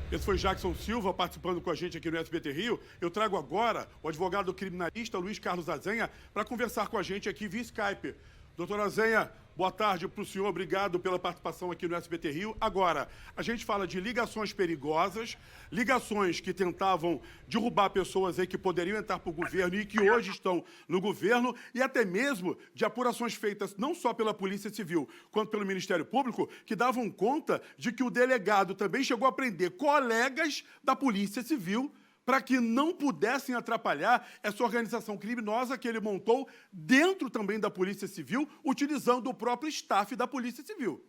Esse foi Jackson Silva participando com a gente aqui no SBT Rio. Eu trago agora o advogado criminalista Luiz Carlos Azenha para conversar com a gente aqui via Skype. Doutor Azenha, boa tarde para o senhor, obrigado pela participação aqui no SBT Rio. Agora, a gente fala de ligações perigosas, ligações que tentavam derrubar pessoas aí que poderiam entrar para o governo e que hoje estão no governo, e até mesmo de apurações feitas não só pela Polícia Civil, quanto pelo Ministério Público, que davam conta de que o delegado também chegou a prender colegas da Polícia Civil para que não pudessem atrapalhar essa organização criminosa que ele montou dentro também da Polícia Civil, utilizando o próprio staff da Polícia Civil.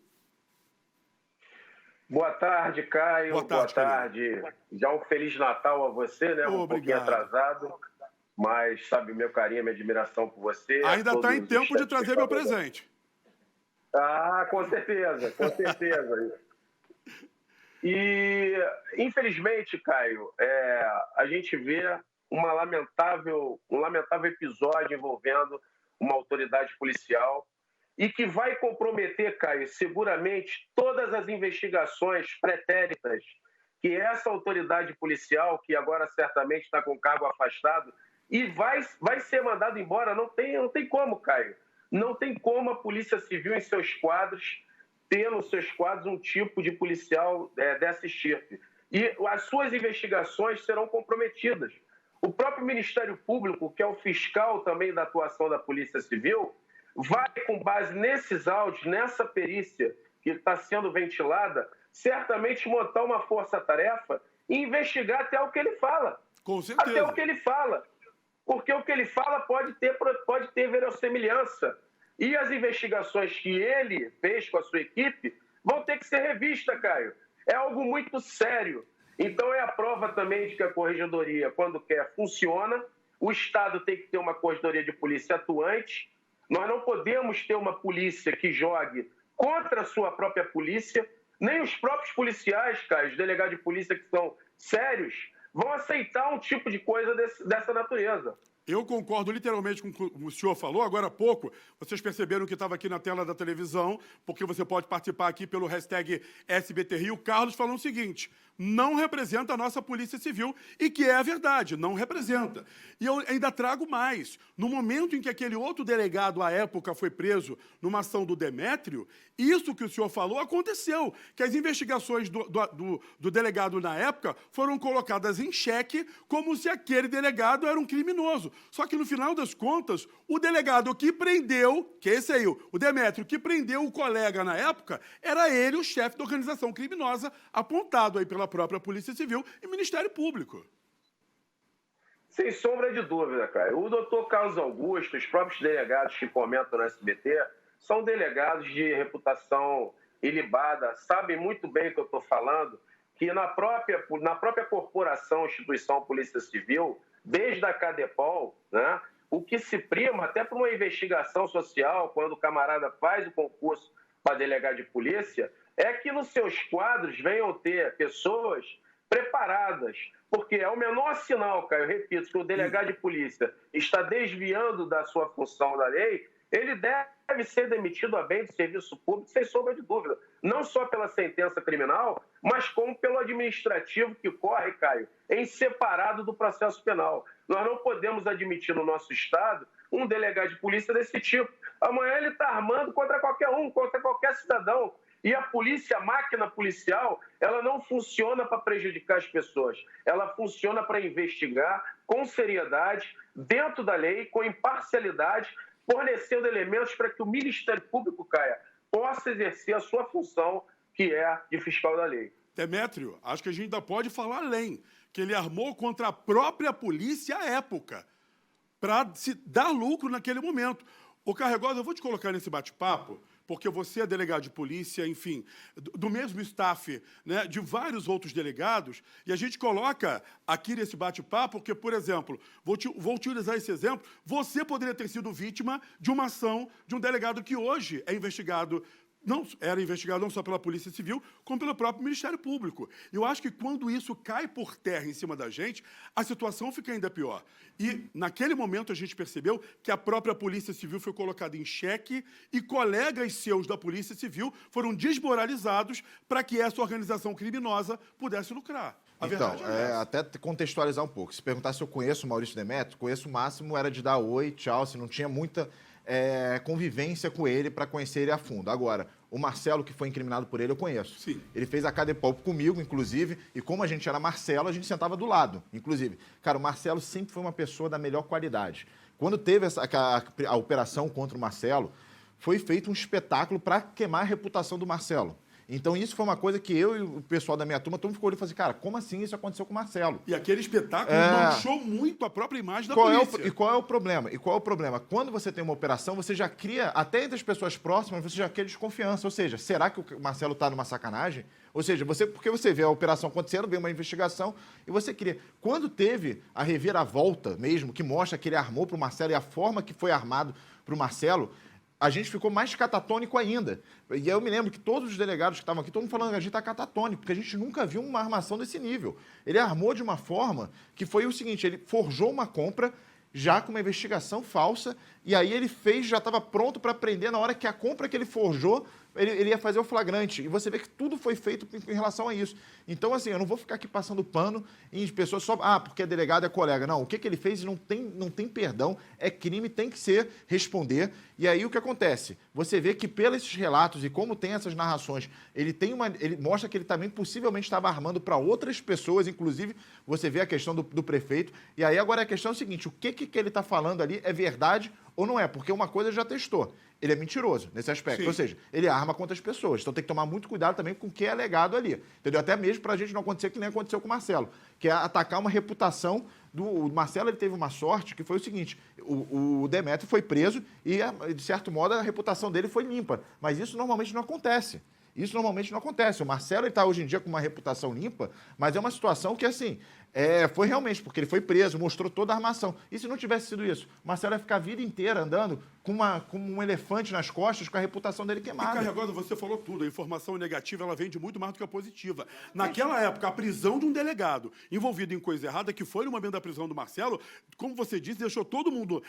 Boa tarde, Caio. Boa tarde. Já um Feliz Natal a você, né? Um pouquinho atrasado, mas sabe meu carinho, minha admiração por você. Ainda está em tempo de trazer meu presente. Ah, com certeza, com certeza. E, infelizmente, Caio, a gente vê um lamentável episódio envolvendo uma autoridade policial e que vai comprometer, Caio, seguramente todas as investigações pretéritas que essa autoridade policial, que agora certamente está com o cargo afastado, e vai ser mandado embora. Não tem como, Caio. Não tem como a Polícia Civil, em seus quadros, ter nos seus quadros um tipo de policial dessa estirpe. E as suas investigações serão comprometidas. O próprio Ministério Público, que é o fiscal também da atuação da Polícia Civil, vai, com base nesses áudios, nessa perícia que está sendo ventilada, certamente montar uma força-tarefa e investigar até o que ele fala. Com certeza. Até o que ele fala. Porque o que ele fala pode ter verossimilhança. E as investigações que ele fez com a sua equipe vão ter que ser revistas, Caio. É algo muito sério. Então é a prova também de que a Corregedoria, quando quer, funciona. O Estado tem que ter uma Corregedoria de Polícia atuante. Nós não podemos ter uma polícia que jogue contra a sua própria polícia. Nem os próprios policiais, Caio, os delegados de polícia que são sérios, vão aceitar um tipo de coisa dessa natureza. Eu concordo literalmente com o que o senhor falou. Agora há pouco, vocês perceberam que estava aqui na tela da televisão, porque você pode participar aqui pelo hashtag SBT Rio. Carlos falando o seguinte: não representa a nossa Polícia Civil, e que é a verdade, não representa. E eu ainda trago mais. No momento em que aquele outro delegado, à época, foi preso numa ação do Demétrio, isso que o senhor falou aconteceu, que as investigações do delegado na época foram colocadas em xeque como se aquele delegado era um criminoso. Só que, no final das contas, o delegado que prendeu, que é esse aí, o Demétrio, que prendeu o colega na época, era ele o chefe da organização criminosa, apontado aí pela própria Polícia Civil e Ministério Público. Sem sombra de dúvida, cara. O doutor Carlos Augusto, os próprios delegados que comentam no SBT, são delegados de reputação ilibada, sabem muito bem o que eu estou falando, que na própria corporação, instituição Polícia Civil, desde a CADEPOL, né, o que se prima, até para uma investigação social, quando o camarada faz o concurso para delegado de polícia, é que nos seus quadros venham ter pessoas preparadas, porque é o menor sinal, Caio, eu repito, que o delegado de polícia está desviando da sua função da lei, ele deve ser demitido a bem do serviço público, sem sombra de dúvida. Não só pela sentença criminal, mas como pelo administrativo que corre, Caio, em separado do processo penal. Nós não podemos admitir no nosso Estado um delegado de polícia desse tipo. Amanhã ele está armando contra qualquer um, contra qualquer cidadão. E a polícia, a máquina policial, ela não funciona para prejudicar as pessoas. Ela funciona para investigar com seriedade, dentro da lei, com imparcialidade, fornecendo elementos para que o Ministério Público, Caia, possa exercer a sua função, que é de fiscal da lei. Demétrio, acho que a gente ainda pode falar além, que ele armou contra a própria polícia à época, para se dar lucro naquele momento. Ô, Carregosa, eu vou te colocar nesse bate-papo, porque você é delegado de polícia, enfim, do mesmo staff, né, de vários outros delegados, e a gente coloca aqui nesse bate-papo, porque, por exemplo, vou utilizar esse exemplo, você poderia ter sido vítima de uma ação de um delegado que hoje é investigado não era investigado não só pela Polícia Civil, como pelo próprio Ministério Público. Eu acho que quando isso cai por terra em cima da gente, a situação fica ainda pior. E, naquele momento, a gente percebeu que a própria Polícia Civil foi colocada em xeque e colegas seus da Polícia Civil foram desmoralizados para que essa organização criminosa pudesse lucrar. A verdade é essa. Até contextualizar um pouco. Se perguntar se eu conheço o Maurício Demetrio, conheço o máximo, era de dar oi, tchau, se não tinha muita convivência com ele para conhecer ele a fundo. Agora, o Marcelo, que foi incriminado por ele, eu conheço. Sim. Ele fez a Cadepop comigo, inclusive, e como a gente era Marcelo, a gente sentava do lado, inclusive. Cara, o Marcelo sempre foi uma pessoa da melhor qualidade. Quando teve a operação contra o Marcelo, foi feito um espetáculo para queimar a reputação do Marcelo. Então, isso foi uma coisa que eu e o pessoal da minha turma, todo mundo ficou olhando e falou assim, cara, como assim isso aconteceu com o Marcelo? E aquele espetáculo manchou muito a própria imagem da polícia. E qual é o problema? Quando você tem uma operação, você já cria, até entre as pessoas próximas, você já cria desconfiança. Ou seja, será que o Marcelo está numa sacanagem? Ou seja, porque você vê a operação acontecendo, vê uma investigação e você cria. Quando teve a reviravolta mesmo, que mostra que ele armou para o Marcelo e a forma que foi armado para o Marcelo, a gente ficou mais catatônico ainda. E eu me lembro que todos os delegados que estavam aqui, todo mundo falando que a gente está catatônico, porque a gente nunca viu uma armação desse nível. Ele armou de uma forma que foi o seguinte, ele forjou uma compra já com uma investigação falsa, e aí ele já estava pronto para prender na hora que a compra que ele forjou, ele ia fazer o flagrante. E você vê que tudo foi feito em relação a isso. Então, assim, eu não vou ficar aqui passando pano em pessoas só... porque é delegado, é colega. Não, o que ele fez não tem perdão, é crime, tem que responder. E aí o que acontece? Você vê que pelos relatos e como tem essas narrações, ele mostra que ele também possivelmente estava armando para outras pessoas, inclusive você vê a questão do prefeito. E aí agora a questão é o seguinte, o que ele está falando ali é verdade ou não é? Porque uma coisa ele já testou. Ele é mentiroso nesse aspecto. Sim. Ou seja, ele arma contra as pessoas. Então tem que tomar muito cuidado também com o que é alegado ali. Entendeu? Até mesmo para a gente não acontecer que nem aconteceu com o Marcelo, que é atacar uma reputação o Marcelo. Ele teve uma sorte que foi o seguinte, o Demetrio foi preso e, de certo modo, a reputação dele foi limpa. Mas isso normalmente não acontece. O Marcelo está hoje em dia com uma reputação limpa, mas é uma situação que, assim, foi realmente, porque ele foi preso, mostrou toda a armação. E se não tivesse sido isso? O Marcelo ia ficar a vida inteira andando com um elefante nas costas, com a reputação dele queimada. E, Carregado, você falou tudo. A informação negativa, ela vem de muito mais do que a positiva. Naquela época, a prisão de um delegado envolvido em coisa errada, que foi no momento da prisão do Marcelo, como você disse, deixou todo mundo,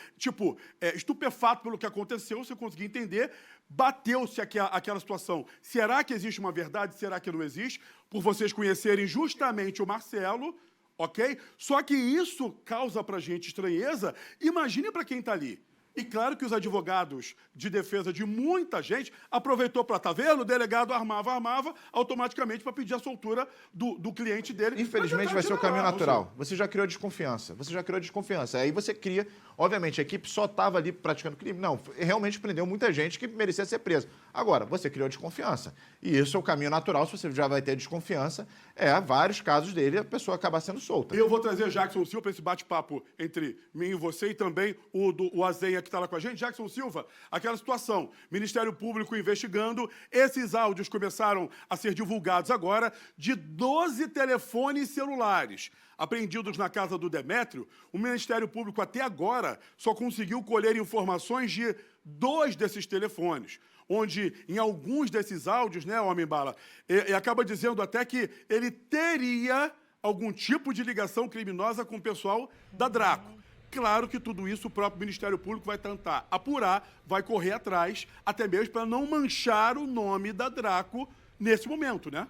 estupefato pelo que aconteceu, você conseguia entender, bateu-se aquela situação. Será que existe uma verdade? Será que não existe? Por vocês conhecerem justamente o Marcelo, ok? Só que isso causa pra gente estranheza. Imagine para quem está ali. E claro que os advogados de defesa de muita gente aproveitou para, tá vendo? O delegado armava automaticamente para pedir a soltura do cliente dele. Infelizmente vai ser o caminho natural. Você já criou desconfiança. Aí você cria... Obviamente, a equipe só estava ali praticando crime. Não, realmente prendeu muita gente que merecia ser presa. Agora, você criou desconfiança. E isso é o caminho natural. Se você já vai ter desconfiança, vários casos dele, a pessoa acaba sendo solta. Eu vou trazer Jackson Silva para esse bate-papo entre mim e você e também o Azenha que está lá com a gente. Jackson Silva, aquela situação, Ministério Público investigando, esses áudios começaram a ser divulgados agora de 12 telefones celulares apreendidos na casa do Demetrio. O Ministério Público até agora só conseguiu colher informações de 2 desses telefones, onde em alguns desses áudios, né, Homem-Bala, ele acaba dizendo até que ele teria algum tipo de ligação criminosa com o pessoal da Draco. Claro que tudo isso o próprio Ministério Público vai tentar apurar, vai correr atrás, até mesmo para não manchar o nome da Draco nesse momento, né?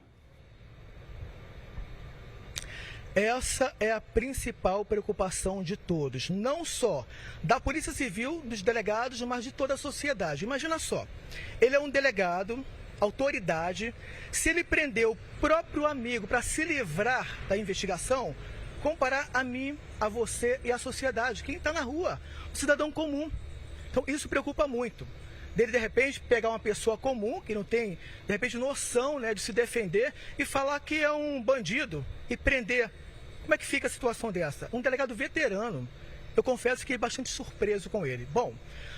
Essa é a principal preocupação de todos, não só da Polícia Civil, dos delegados, mas de toda a sociedade. Imagina só, ele é um delegado, autoridade, se ele prendeu o próprio amigo para se livrar da investigação, comparar a mim, a você e a sociedade, quem está na rua, o cidadão comum. Então isso preocupa muito. Dele, de repente, pegar uma pessoa comum, que não tem, de repente, noção, né, de se defender e falar que é um bandido e prender. Como é que fica a situação dessa? Um delegado veterano, eu confesso que fiquei bastante surpreso com ele. Bom,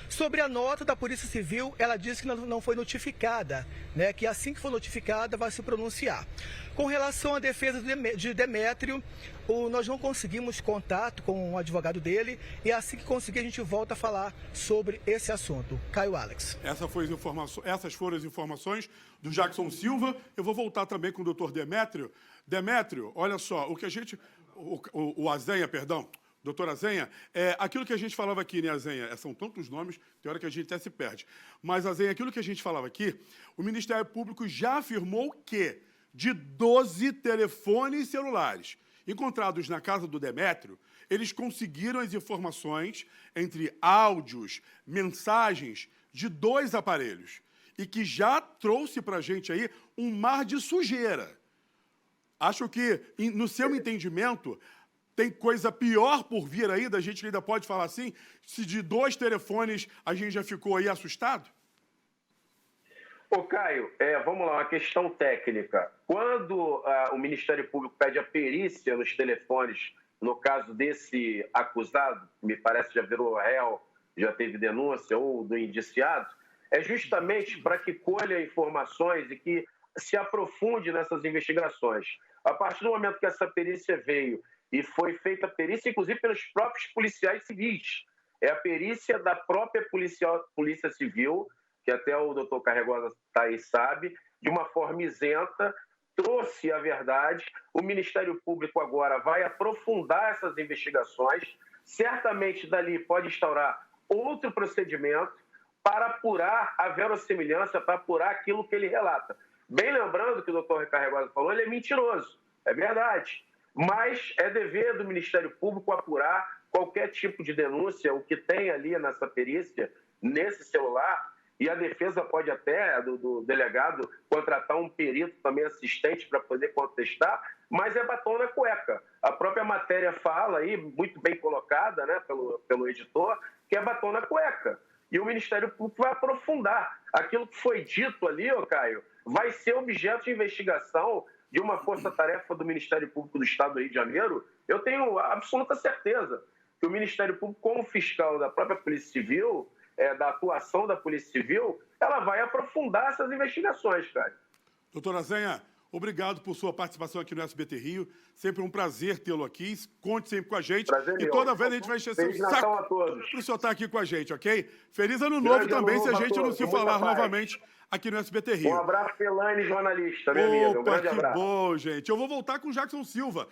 sobre a nota da Polícia Civil, ela disse que não foi notificada, né, que assim que for notificada vai se pronunciar. Com relação à defesa de Demétrio, nós não conseguimos contato com o advogado dele e assim que conseguir a gente volta a falar sobre esse assunto. Caio Alex. Essas foram as informações do Jackson Silva. Eu vou voltar também com o doutor Demétrio. Demétrio, olha só, o que a gente... O Azenha, perdão, doutor Azenha, aquilo que a gente falava aqui, né, Azenha? São tantos nomes, tem hora que a gente até se perde. Mas, Azenha, aquilo que a gente falava aqui, o Ministério Público já afirmou que de 12 telefones celulares encontrados na casa do Demétrio, eles conseguiram as informações entre áudios, mensagens de 2 aparelhos e que já trouxe para a gente aí um mar de sujeira. Acho que, no seu entendimento, tem coisa pior por vir ainda, a gente ainda pode falar assim, se de 2 telefones a gente já ficou aí assustado? Ô, Caio, vamos lá, uma questão técnica. Quando o Ministério Público pede a perícia nos telefones, no caso desse acusado, que me parece já virou réu, já teve denúncia, ou do indiciado, é justamente para que colha informações e que se aprofunde nessas investigações. A partir do momento que essa perícia veio e foi feita a perícia, inclusive pelos próprios policiais civis, é a perícia da própria Polícia Civil, que até o doutor Carregosa tá aí sabe, de uma forma isenta, trouxe a verdade. O Ministério Público agora vai aprofundar essas investigações, certamente dali pode instaurar outro procedimento para apurar a verossimilhança, para apurar aquilo que ele relata. Bem lembrando que o doutor Carregosa falou, ele é mentiroso, é verdade, mas é dever do Ministério Público apurar qualquer tipo de denúncia, o que tem ali nessa perícia, nesse celular. E a defesa pode até, do delegado, contratar um perito também assistente para poder contestar, mas é batom na cueca. A própria matéria fala aí, muito bem colocada, né, pelo editor, que é batom na cueca. E o Ministério Público vai aprofundar. Aquilo que foi dito ali, ô Caio, vai ser objeto de investigação de uma força-tarefa do Ministério Público do Estado do Rio de Janeiro. Eu tenho absoluta certeza que o Ministério Público, como fiscal da própria Polícia Civil, da atuação da Polícia Civil, ela vai aprofundar essas investigações, cara. Doutora Azenha, obrigado por sua participação aqui no SBT Rio. Sempre um prazer tê-lo aqui. Conte sempre com a gente. Prazer e toda vez a gente vai encher seu saco a todos. para o senhor estar aqui com a gente, ok? Feliz Ano Novo também, se a gente não se falar novamente aqui no SBT Rio. Um abraço, Elaine, jornalista, minha amiga. Um grande abraço. Que bom, gente. Eu vou voltar com o Jackson Silva.